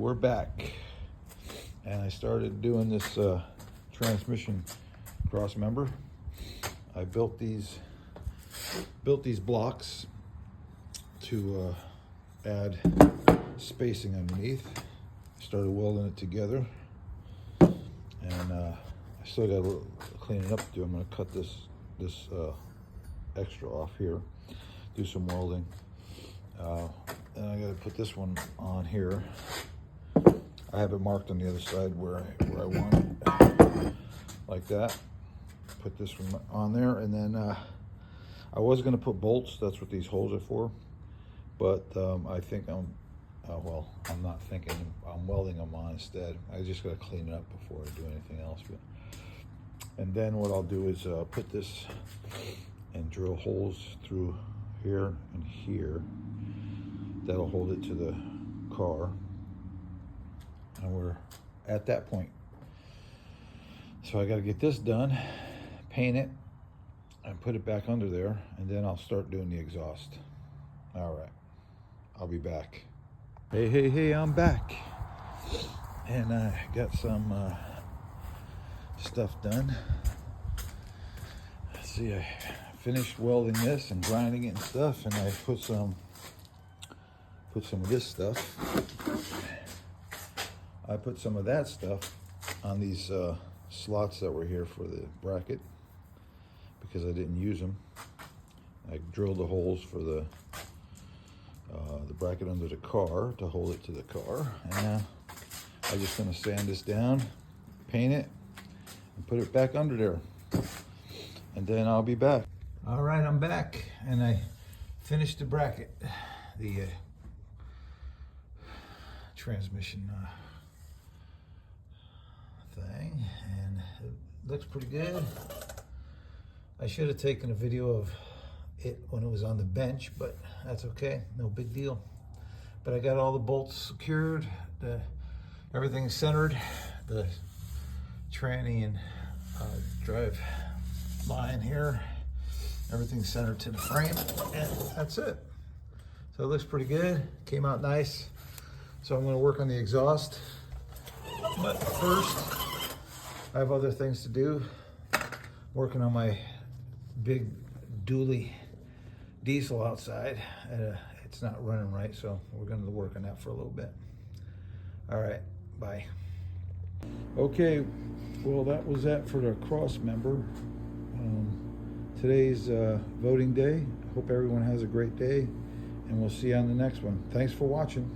we're back, and I started doing this transmission cross member. I built these blocks to add spacing underneath. Started welding it together, and I still got to clean it up to do. I'm going to cut this extra off here, do some welding. And I got to put this one on here. I have it marked on the other side where I want it, like that. Put this one on there, and then I was going to put bolts. That's what these holes are for. But I think I'm not thinking. I'm welding them on instead. I just got to clean it up before I do anything else. And then what I'll do is put this and drill holes through here and here. That'll hold it to the car. And we're at that point. So I got to get this done, paint it, and put it back under there, and then I'll start doing the exhaust. All right, I'll be back. Hey, I'm back. And I got some stuff done. Let's see, I finished welding this and grinding it and stuff, and I put some of this stuff. I put some of that stuff on these slots that were here for the bracket because I didn't use them. I drilled the holes for the bracket under the car to hold it to the car. And I'm just going to sand this down, paint it, and put it back under there. And then I'll be back. All right, I'm back, and I finished the bracket, the transmission thing, and it looks pretty good. I should have taken a video of it when it was on the bench, but that's okay, no big deal. But I got all the bolts secured, everything's centered, the tranny and drive line here, everything's centered to the frame, and that's it. So it looks pretty good, came out nice. So I'm going to work on the exhaust, but first I have other things to do. Working on my big dually diesel outside. It's not running right, so we're going to work on that for a little bit. All right, bye. Okay, well, that was that for the cross member. Today's voting day. Hope everyone has a great day, and we'll see you on the next one. Thanks for watching.